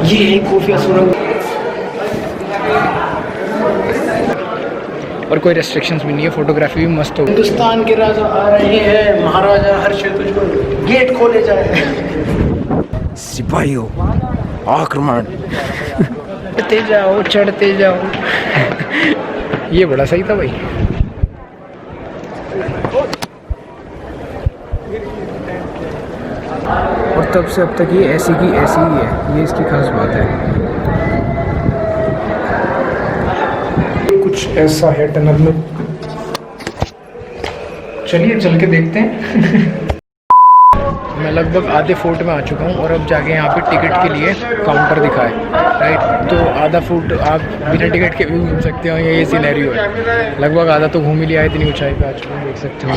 ये है कोफिया सुरंग और कोई रेस्ट्रिक्शंस भी नहीं है, फोटोग्राफी भी मस्त हो। हिंदुस्तान के राजा आ रहे हैं, महाराजा हर्ष तुझको गेट खोले जाए। सिपाहियों आक्रमण। चढ़ते जाओ चढ़ते जाओ। ये बड़ा सही था भाई। और तब से अब तक ये ऐसी की ऐसी ही है, ये इसकी खास बात है। कुछ ऐसा है टनल में, चलिए चल के देखते हैं। मैं लगभग आधे फोर्ट में आ चुका हूँ और अब जाके यहाँ पे टिकट के लिए काउंटर दिखा है, राइट। तो आधा फुट आप बिना टिकट के भी घूम सकते हो, ये सिनेरियो है। लगभग आधा तो घूम ही लिया, इतनी ऊंचाई पे आ चुका हूँ, देख सकते हो।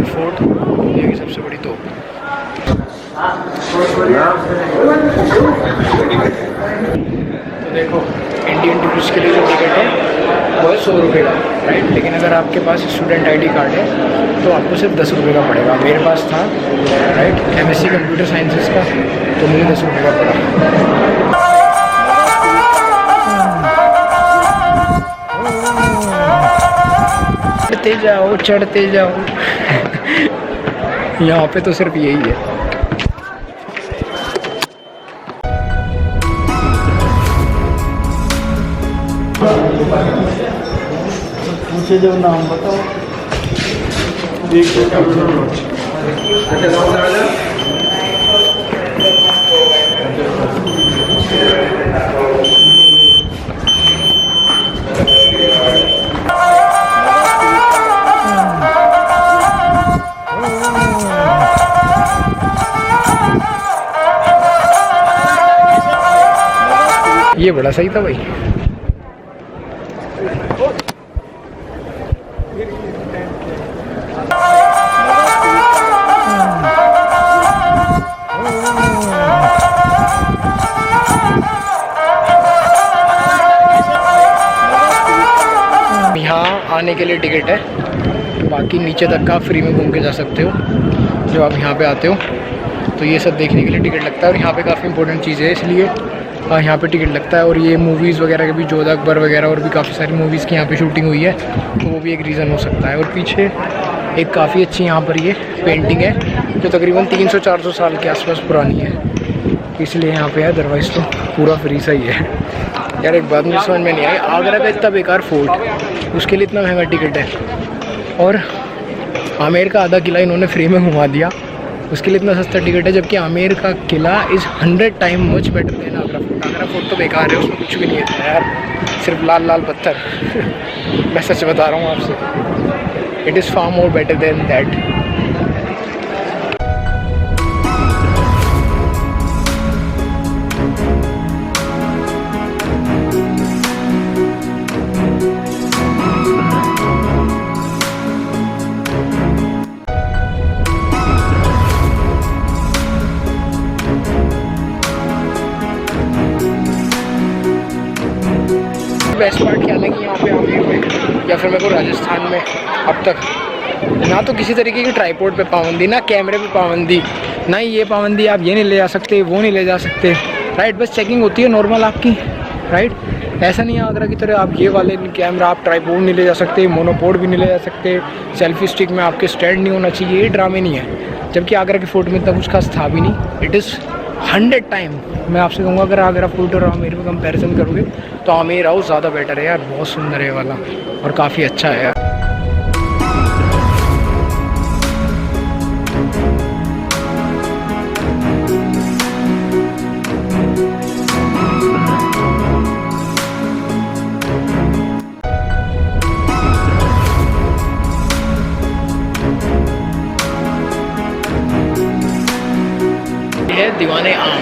फोर्ट दुनिया की सबसे बड़ी तोप। तो देखो, इंडियन टूरिस्ट के लिए जो टिकट है वो है 100 रुपये का, राइट। लेकिन अगर आपके पास स्टूडेंट आईडी कार्ड है तो आपको सिर्फ 10 रुपये का पड़ेगा। मेरे पास था, राइट, एमएससी कंप्यूटर साइंसेस का, तो मुझे 10 रुपये का पड़ा। चढ़ते जाओ चढ़ते जाओ। यहाँ पे तो सिर्फ यही है। पूछे जो नाम बताओ। ये बड़ा सही था भाई। यहाँ आने के लिए टिकट है, बाकी नीचे तक का फ्री में घूम के जा सकते हो जब आप यहाँ पे आते हो। तो ये सब देखने के लिए टिकट लगता है और यहाँ पे काफ़ी इंपॉर्टेंट चीज़ है, इसलिए यहाँ पे टिकट लगता है। और ये मूवीज़ वगैरह के भी, जोधा अकबर वगैरह और भी काफ़ी सारी मूवीज़ की यहाँ पे शूटिंग हुई है, तो वो भी एक रीज़न हो सकता है। और पीछे एक काफ़ी अच्छी यहाँ पर ये पेंटिंग है जो तकरीबन 300-400 साल के आसपास पुरानी है, इसलिए यहाँ पे है। अदरवाइज़ तो पूरा फ्री सा ही है। यार एक बात मुझे समझ में नहीं आई, आगरा का इतना बेकार फोर्ट, उसके लिए इतना महंगा टिकट है, और आमेर का आधा किला इन्होंने फ्री में घुमा दिया, उसके लिए इतना सस्ता टिकट है। जबकि आमेर का किला is 100 time much better than Agra fort. Agra fort तो बेकार है, उसमें कुछ भी नहीं है यार, सिर्फ लाल लाल पत्थर। मैं सच बता रहा हूँ आपसे, it is far more better than that. Best part क्या लगी यहाँ पे आमेर में या फिर मेरे को राजस्थान में, अब तक ना तो किसी तरीके की ट्राईपोर्ट पे पाबंदी, ना कैमरे पे पाबंदी, ना ये पाबंदी आप ये नहीं ले जा सकते, वो नहीं ले जा सकते, राइट। बस चेकिंग होती है नॉर्मल आपकी, राइट। ऐसा नहीं है आगरा की तरह आप ये वाले कैमरा, आप ट्राईपोर्ट नहीं ले जा सकते, मोनोपोड भी नहीं ले जा सकते, सेल्फी स्टिक में आपके स्टैंड नहीं होना चाहिए, ये ड्रामे नहीं है। जबकि आगरा के फोर्ट में इतना कुछ खास था भी नहीं। इट इज़ 100 टाइम, मैं आपसे कहूँगा अगर आगरा फोर्ट और आमेर में कंपैरिजन करोगे तो आमेर हाउस ज़्यादा बेटर है यार, बहुत सुंदर है वाला और काफ़ी अच्छा है यार। है दीवाने आम,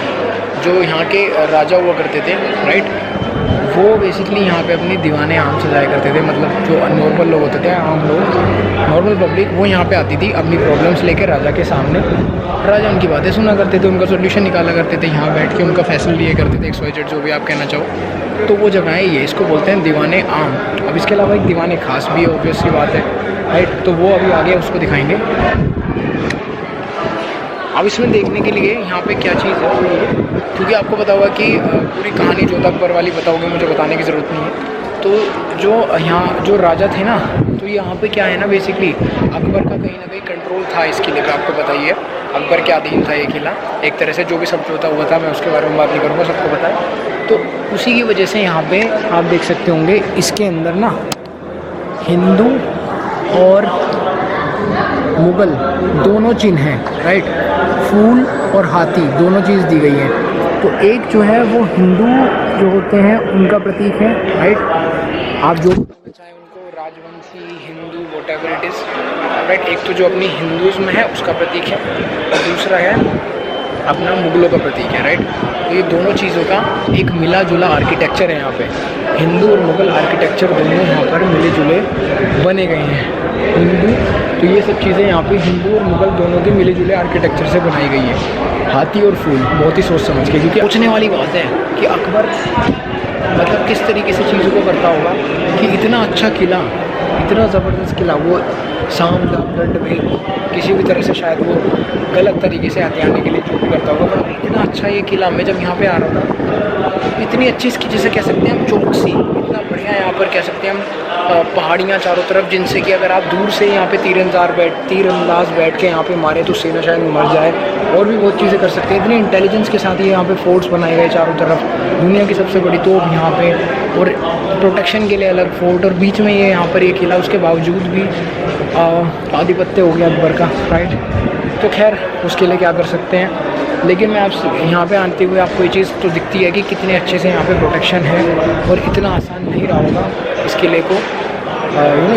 जो यहाँ के राजा हुआ करते थे, राइट। वो बेसिकली यहाँ पे अपनी दीवाने आम सजाया करते थे। मतलब जो नॉर्मल लोग होते थे, आम लोग, नॉर्मल पब्लिक, वो यहाँ पे आती थी अपनी प्रॉब्लम्स लेकर राजा के सामने। राजा उनकी बातें सुना करते थे, उनका सोल्यूशन निकाला करते थे, यहाँ बैठ के उनका फैसला लिए करते थे, XYZ जो भी आप कहना चाहो। तो वो जगह है ये, इसको बोलते हैं दीवाने आम। अब इसके अलावा एक दीवाने खास भी है, ऑब्वियस सी बात है, राइट। तो वो अभी आगे उसको दिखाएंगे। अब इसमें देखने के लिए यहाँ पे क्या चीज़ है, क्योंकि आपको पता होगा कि पूरी कहानी जोधा अकबर वाली बताओगे, मुझे बताने की ज़रूरत नहीं है। तो जो यहाँ जो राजा थे ना, तो यहाँ पे क्या है ना, बेसिकली अकबर का कहीं ना कहीं कंट्रोल था इस किले पे। आपको पता ही है अकबर के अधीन था ये किला एक तरह से। जो भी समझौता हुआ था, मैं उसके बारे में बात नहीं करूँगा, सबको पता है। तो उसी की वजह से यहाँ पे आप देख सकते होंगे इसके अंदर ना हिंदू और मुग़ल दोनों चिन्ह हैं, राइट। फूल और हाथी दोनों चीज़ दी गई है। तो एक जो है वो हिंदू जो होते हैं उनका प्रतीक है, राइट। आप जो चाहे उनको Rajvanshi, Hindu, whatever it is, right. एक तो जो अपनी हिंदुज़्म है उसका प्रतीक है, और दूसरा है अपना मुग़लों का प्रतीक है, राइट। तो ये दोनों चीज़ों का एक मिला जुला आर्किटेक्चर है यहाँ पे। हिंदू और मुग़ल आर्किटेक्चर दोनों यहाँ पर मिले जुले बने गए हैं। हिंदू, तो ये सब चीज़ें यहाँ पे हिंदू और मुग़ल दोनों के मिले जुले आर्किटेक्चर से बनाई गई है। हाथी और फूल बहुत ही सोच समझ के, क्योंकि पूछने वाली बात है कि अकबर मतलब किस तरीके से चीज़ों को करता होगा कि इतना अच्छा किला, इतना ज़बरदस्त किला, वो शाम दंड में किसी भी तरह से शायद वो गलत तरीके से आते आने के लिए जो भी करता होगा, पर इतना अच्छा ये किला, मैं जब यहाँ पे आ रहा था, इतनी अच्छी इसकी जैसे कह सकते हैं हम चौकसी, इतना बढ़िया यहाँ पर कह सकते हैं हम पहाड़ियाँ चारों तरफ, जिनसे कि अगर आप दूर से यहाँ पे तीरंदाज बैठ के यहाँ पे मारे तो सेना शायद मर जाए। और भी बहुत चीज़ें कर सकते हैं, इतनी इंटेलिजेंस के साथ ये यहाँ पे फोर्ट्स बनाए गए चारों तरफ, दुनिया की सबसे बड़ी तोप यहाँ पे, और प्रोटेक्शन के लिए अलग फोर्ट, और बीच में ये यहाँ पर ये किला, उसके बावजूद भी आधिपत्य हो गया अकबर का, राइट। तो खैर उसके लिए क्या कर सकते हैं, लेकिन मैं आप यहाँ पे आते हुए आपको ये चीज़ तो दिखती है कि कितने अच्छे से यहाँ पे प्रोटेक्शन है, और इतना आसान नहीं रहा होगा इस किले को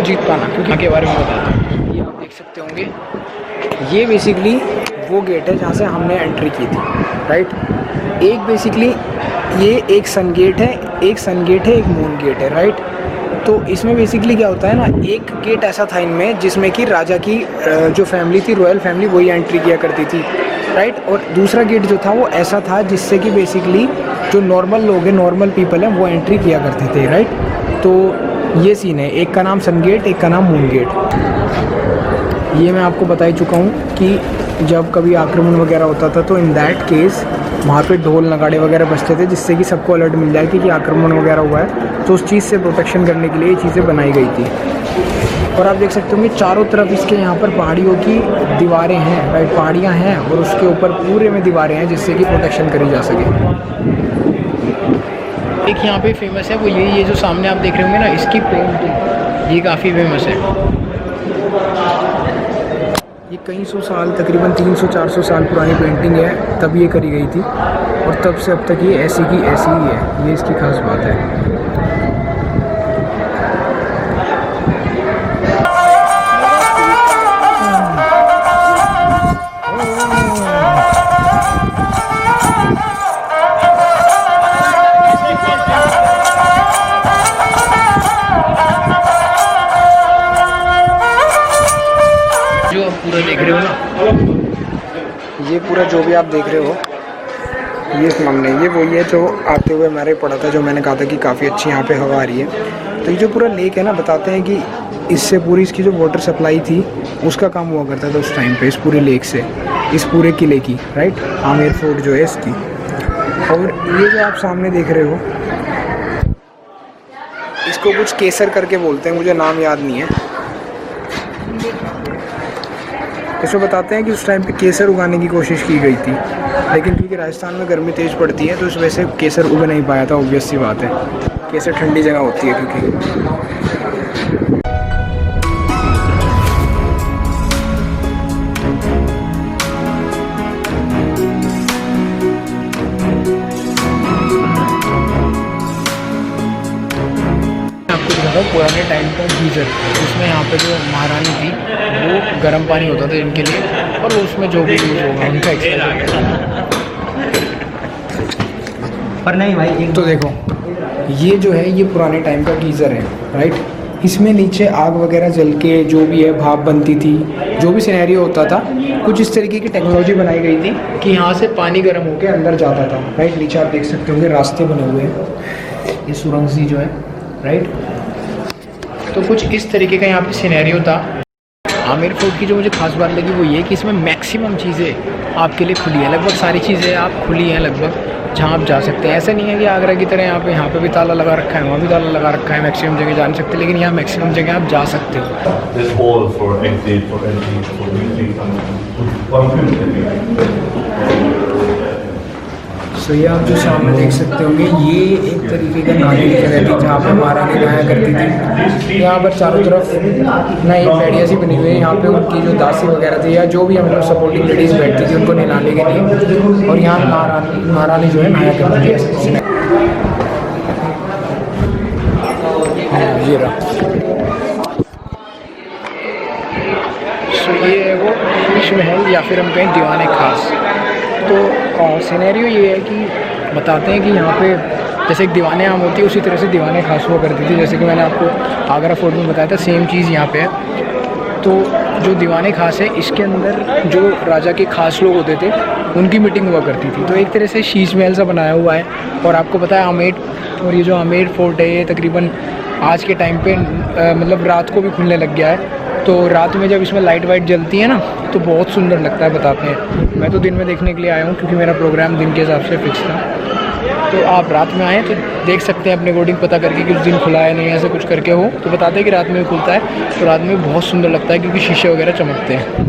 जीत पाना। क्योंकि के बारे में बताता हूँ, ये आप देख सकते होंगे, ये बेसिकली वो गेट है जहाँ से हमने एंट्री की थी, राइट। एक बेसिकली ये एक सन गेट है, एक मून गेट है, राइट। तो इसमें बेसिकली क्या होता है ना, एक गेट ऐसा था इनमें जिसमें कि राजा की जो फैमिली थी, रॉयल फैमिली, वही एंट्री किया करती थी, राइट। और दूसरा गेट जो था वो ऐसा था जिससे कि बेसिकली जो नॉर्मल लोग हैं, नॉर्मल पीपल हैं, वो एंट्री किया करते थे, राइट। तो ये सीन है, एक का नाम सन गेट, एक का नाम मून गेट। ये मैं आपको बता ही चुका हूँ कि जब कभी आक्रमण वगैरह होता था तो इन दैट केस वहाँ पे ढोल नगाड़े वगैरह बजते थे, जिससे कि सबको अलर्ट मिल जाए कि आक्रमण वगैरह हुआ है। तो उस चीज़ से प्रोटेक्शन करने के लिए ये चीज़ें बनाई गई थी। और आप देख सकते होंगे चारों तरफ इसके यहाँ पर पहाड़ियों की दीवारें हैं, राइट, पहाड़ियाँ हैं, और उसके ऊपर पूरे में दीवारें हैं जिससे कि प्रोटेक्शन करी जा सके। एक यहाँ पे फेमस है वो ये जो सामने आप देख रहे होंगे ना, इसकी पेंटिंग, ये काफ़ी फेमस है। ये कई सौ साल, तकरीबन 300-400 साल पुरानी पेंटिंग है, तब ये करी गई थी, और तब से अब तक ये ऐसी की ऐसी ही है। ये इसकी खास बात है। जो आप पूरा देख रहे हो ना, ये पूरा जो भी आप देख रहे हो, ये सामने ये वही है जो आते हुए मैंने पढ़ा था, जो मैंने कहा था कि काफ़ी अच्छी यहाँ पे हवा आ रही है। तो ये जो पूरा लेक है ना, बताते हैं कि इससे पूरी इसकी जो वाटर सप्लाई थी उसका काम हुआ करता था उस टाइम पे, इस पूरे लेक से, इस पूरे किले की, राइट, आमेर फोर्ट जो है इसकी। और ये जो आप सामने देख रहे हो, इसको कुछ केसर करके बोलते हैं, मुझे नाम याद नहीं है। इसमें बताते हैं कि उस टाइम पे केसर उगाने की कोशिश की गई थी, लेकिन क्योंकि राजस्थान में गर्मी तेज़ पड़ती है तो इस वजह से केसर उग नहीं पाया था। ऑब्वियस सी बात है, केसर ठंडी जगह होती है क्योंकि। पुराने टाइम का गीज़र, उसमें यहाँ पे जो महारानी थी वो गर्म पानी होता था इनके लिए, और उसमें जो भी यूज़ होगा उनका एक्सपीरियंस। पर नहीं भाई, तो देखो ये जो है ये पुराने टाइम का गीज़र है, राइट। इसमें नीचे आग वगैरह जल के जो भी है भाप बनती थी, जो भी सिनेरियो होता था, कुछ इस तरीके की टेक्नोलॉजी बनाई गई थी कि यहाँ से पानी गर्म होकर अंदर जाता था, राइट। नीचे आप देख सकते होंगे रास्ते बने हुए हैं, ये सुरंग सी जो है, राइट। तो कुछ इस तरीके का यहाँ पे सिनेरियो था। आमेर फोर्ट की जो मुझे खास बात लगी वो ये कि इसमें मैक्सिमम चीज़ें आपके लिए खुली है, लगभग सारी चीज़ें आप खुली हैं लगभग, जहाँ आप जा सकते हैं। ऐसा नहीं है कि आगरा की तरह यहाँ पे भी ताला लगा रखा है, वहाँ भी ताला लगा रखा है, मैक्सिमम जगह जा नहीं सकते, लेकिन यहाँ मैक्सिमम जगह आप जा सकते हो। सो ये आप जो सामने देख सकते होंगे ये एक तरीके का नाली की जगह थी जहाँ पे महारानी नहाया करती थी। यहाँ पर चारों तरफ ना एक बैठिया सी बनी हुई है, यहाँ पे उनकी जो दासी वगैरह थी या जो भी मतलब सपोर्टिंग लेडीज़ बैठती थी उनको नहलाने के लिए, और यहाँ महारानी जो है नहाया करती थी ऐसे। ये रहा, सो ये है वो शीश महल या फिर हम कहें दीवाने खास। तो सिनेरियो ये है कि बताते हैं कि यहाँ पे जैसे एक दीवाने आम होती है उसी तरह से दीवाने खास हुआ करती थी। जैसे कि मैंने आपको आगरा फोर्ट में बताया था, सेम चीज़ यहाँ पे है। तो जो दीवाने खास है इसके अंदर जो राजा के खास लोग होते थे उनकी मीटिंग हुआ करती थी। तो एक तरह से शीश महल सा बनाया हुआ है। और आपको पता है आमेर, और ये जो आमेर फोर्ट है ये तकरीबन आज के टाइम पे मतलब रात को भी खुलने लग गया है। तो रात में जब इसमें लाइट वाइट जलती है ना तो बहुत सुंदर लगता है, बताते हैं। मैं तो दिन में देखने के लिए आया हूँ क्योंकि मेरा प्रोग्राम दिन के हिसाब से फिक्स था। तो आप रात में आएँ तो देख सकते हैं अपने अकॉर्डिंग पता करके कि उस दिन खुला है नहीं, ऐसा कुछ करके हो तो बताते हैं कि रात में भी खुलता है। तो रात में बहुत सुंदर लगता है क्योंकि शीशे वगैरह चमकते हैं।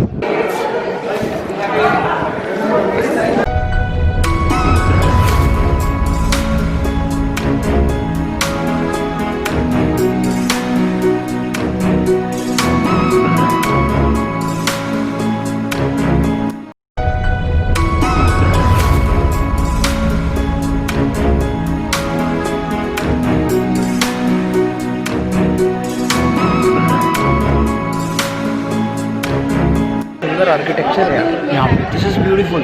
आर्किटेक्चर है यहाँ पे, दिस इज़ ब्यूटीफुल।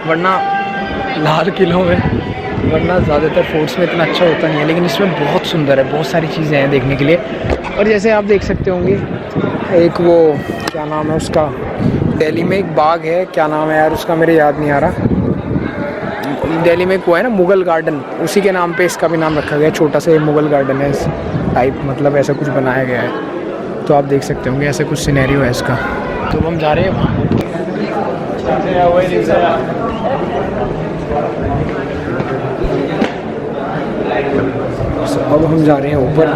वरना लाल किलों में, वरना ज़्यादातर फोर्ट्स में इतना अच्छा होता नहीं है, लेकिन इसमें बहुत सुंदर है, बहुत सारी चीज़ें हैं देखने के लिए। और जैसे आप देख सकते होंगे एक वो क्या नाम है उसका, दिल्ली में एक बाग है, क्या नाम है यार उसका मेरे याद नहीं आ रहा। दिल्ली में एक वो है ना मुग़ल गार्डन, उसी के नाम पे इसका भी नाम रखा गया, छोटा सा मुग़ल गार्डन है इस टाइप, मतलब ऐसा कुछ बनाया गया है। तो आप देख सकते होंगे ऐसा कुछ सिनेरियो है इसका। तो हम जा रहे हैं वहाँ। अब हम जा रहे हैं ऊपर।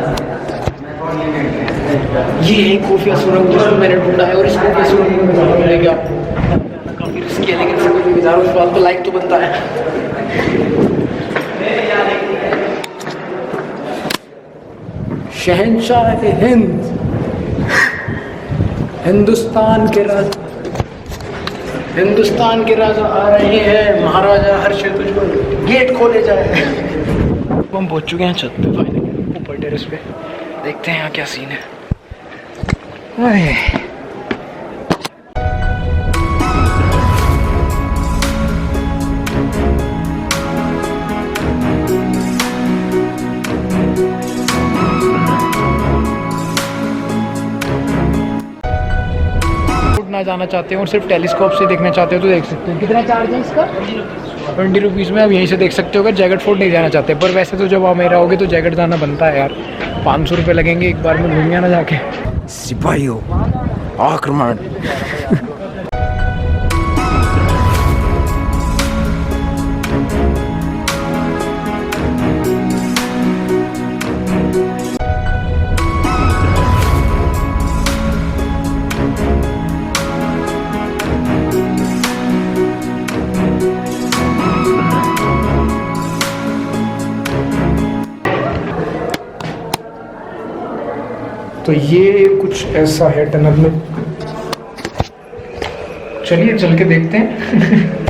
ये एक खुफिया सुरंग जिसको मैंने ढूंढा है, और इस खुफिया सुरंग में मैं मिलेगा काफ़ी रिस्की है, लेकिन इसको भी बता रहा हूँ, इस बात को लाइक तो बनता है। शहंशाह हिंद, हिंदुस्तान के राजा आ रहे हैं, महाराजा हर्ष तुझको गेट खोले जाए। हम पहुंच चुके हैं छत पे, फाइनली ऊपर टेरेस पे। देखते हैं यहाँ क्या सीन है। ना जाना चाहते हो और सिर्फ टेलीस्कोप से देखना चाहते हो तो देख सकते हो। कितना चार्ज है इसका? 20 रुपीज़ में आप यहीं से देख सकते हो। अगर जैकेट फोर्ट नहीं जाना चाहते, पर वैसे तो जब आप मेरा होगे तो जैकेट जाना बनता है यार। 500 रुपये लगेंगे, एक बार में घूम आना जाके। सिपाहियों आक्रमण। तो ये कुछ ऐसा है टनल में। चलिए चल के देखते हैं।